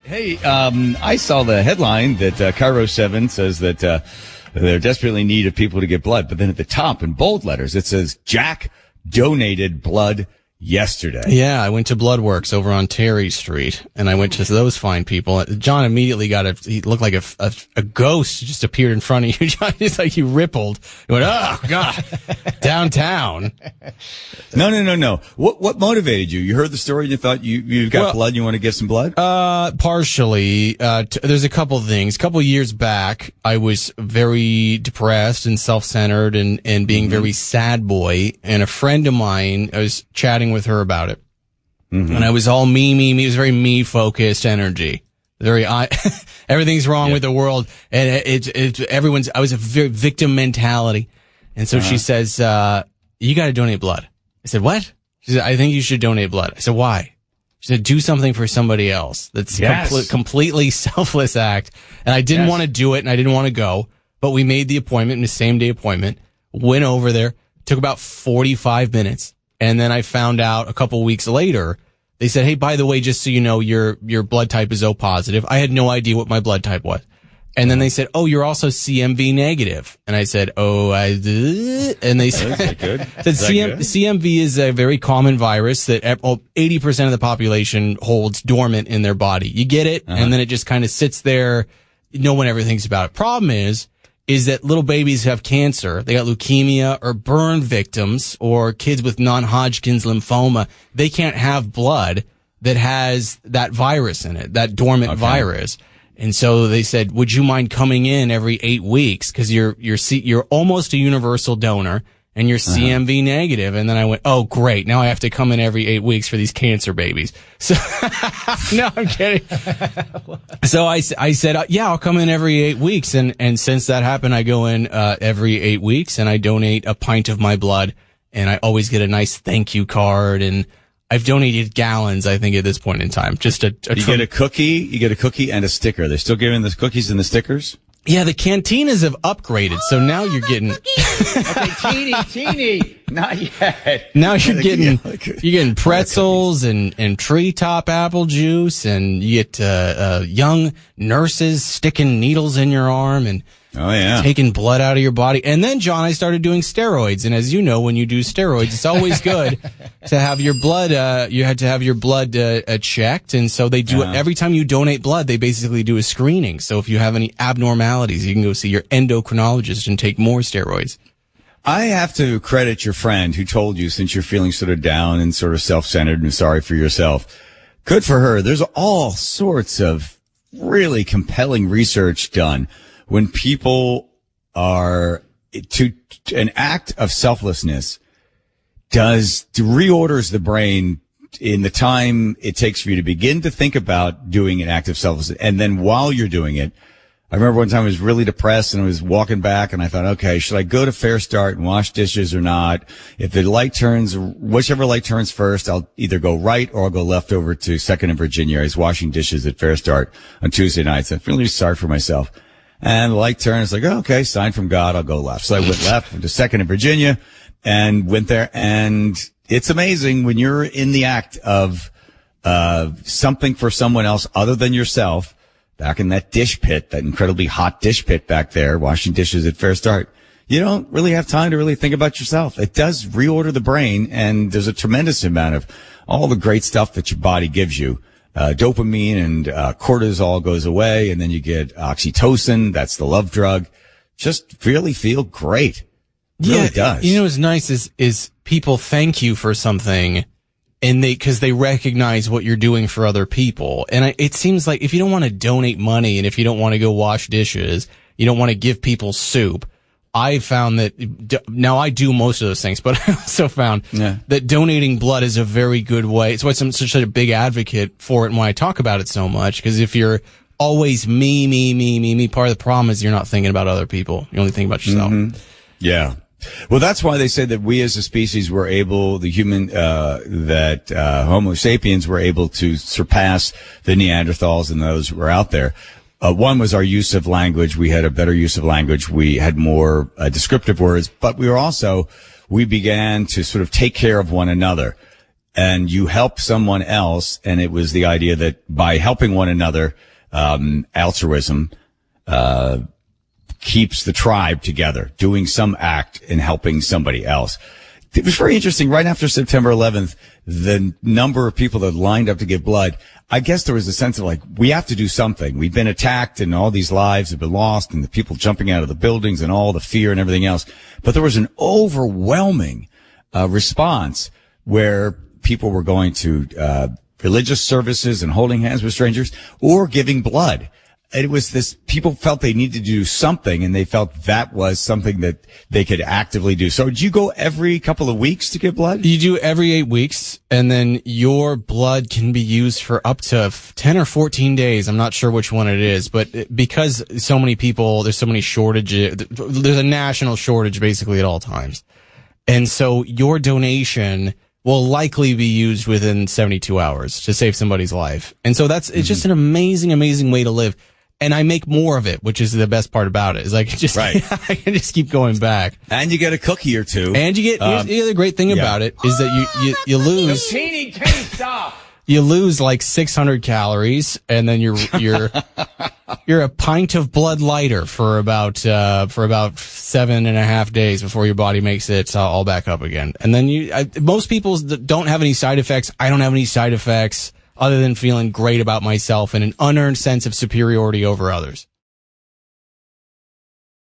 Hey, I saw the headline that Cairo 7 says that they're desperately in need of people to get blood. But then at the top in bold letters, it says Jack donated blood yesterday. Yeah, I went to Bloodworks over on Terry Street, and I went to those fine people. John immediately he looked like a ghost just appeared in front of you, John. It's like you rippled. You went, oh, God, downtown. No. What motivated you? You heard the story and you thought you've got blood and you want to get some blood? Partially. There's a couple things. A couple years back, I was very depressed and self-centered and being very sad boy. And a friend of mine, I was chatting with her about it. Mm-hmm. And I was all me. It was very me-focused energy. Everything's wrong with the world. And I was a very victim mentality. And so she says, you got to donate blood. I said, what? She said, I think you should donate blood. I said, why? She said, do something for somebody else. That's completely selfless act. And I didn't want to do it and I didn't want to go, but we made the appointment, the same day appointment, went over there, took about 45 minutes. And then I found out a couple weeks later, they said, hey, by the way, just so you know, your blood type is O positive. I had no idea what my blood type was. And then they said, oh, you're also CMV negative. And I said, and they said, CMV is a very common virus that 80% of the population holds dormant in their body. You get it? And then it just kind of sits there. No one ever thinks about it. Problem is that little babies who have cancer, they got leukemia or burn victims or kids with non-Hodgkin's lymphoma. They can't have blood that has that virus in it, that dormant virus. And so they said, would you mind coming in every 8 weeks? Cause you're almost a universal donor and you're CMV negative. And then I went, oh, great. Now I have to come in every 8 weeks for these cancer babies. So, no, I'm kidding. So I said, yeah, I'll come in every 8 weeks. And since that happened, I go in, every 8 weeks and I donate a pint of my blood and I always get a nice thank you card and I've donated gallons, I think, at this point in time. Just you get a cookie and a sticker. They're still giving the cookies and the stickers? Yeah, the cantinas have upgraded, so now you're getting okay, teeny, not yet. Now you're getting pretzels and treetop apple juice, and you get young nurses sticking needles in your arm and taking blood out of your body. And then, John, I started doing steroids, and as you know, when you do steroids, it's always good to have your blood. You had to have your blood checked, and so they do it every time you donate blood. They basically do a screening. So if you have any abnormalities, you can go see your endocrinologist and take more steroids. I have to credit your friend who told you, since you're feeling sort of down and sort of self-centered and sorry for yourself. Good for her. There's all sorts of really compelling research done when people are an act of selflessness reorders the brain in the time it takes for you to begin to think about doing an act of selflessness. And then while you're doing it, I remember one time I was really depressed and I was walking back and I thought, okay, should I go to Fair Start and wash dishes or not? If the light turns, whichever light turns first, I'll either go right or I'll go left over to 2nd and Virginia. I was washing dishes at Fair Start on Tuesday nights. I'm feeling sorry for myself. And the light turns, like, oh, okay, sign from God, I'll go left. So I went left, went to 2nd and Virginia and went there. And it's amazing when you're in the act of something for someone else other than yourself, back in that dish pit, that incredibly hot dish pit back there, washing dishes at Fair Start. You don't really have time to really think about yourself. It does reorder the brain, and there's a tremendous amount of all the great stuff that your body gives you. Dopamine and cortisol goes away, and then you get oxytocin. That's the love drug. Just really feel great. It really does. You know what's nice is people thank you for something, and because they recognize what you're doing for other people. And it seems like if you don't want to donate money and if you don't want to go wash dishes, you don't want to give people soup. I found that now I do most of those things, but I also found that donating blood is a very good way. It's why I'm such a big advocate for it and why I talk about it so much. Because if you're always me, part of the problem is you're not thinking about other people. You only think about yourself. Mm-hmm. Yeah. Well, that's why they say that we as a species were able, Homo sapiens were able to surpass the Neanderthals and those who were out there. One was our use of language. We had a better use of language. We had more descriptive words, but we began to sort of take care of one another. and you help someone else. And it was the idea that by helping one another, altruism, keeps the tribe together, doing some act and helping somebody else. It was very interesting. Right after September 11th, the number of people that lined up to give blood, I guess there was a sense of like, we have to do something. We've been attacked and all these lives have been lost and the people jumping out of the buildings and all the fear and everything else. But there was an overwhelming response where people were going to religious services and holding hands with strangers or giving blood. It was this, people felt they needed to do something and they felt that was something that they could actively do. So do you go every couple of weeks to give blood? You do every 8 weeks, and then your blood can be used for up to 10 or 14 days. I'm not sure which one it is, but because so many people, there's so many shortages, there's a national shortage basically at all times. And so your donation will likely be used within 72 hours to save somebody's life. And so it's just an amazing, amazing way to live. And I make more of it, which is the best part about it. Is I can just, I can just keep going back. And you get a cookie or two. And you get, the other great thing about it is that you lose. The teeny tiny stuff. You lose like 600 calories, and then you're a pint of blood lighter for about 7.5 days before your body makes it all back up again. And then most people don't have any side effects. I don't have any side effects other than feeling great about myself and an unearned sense of superiority over others.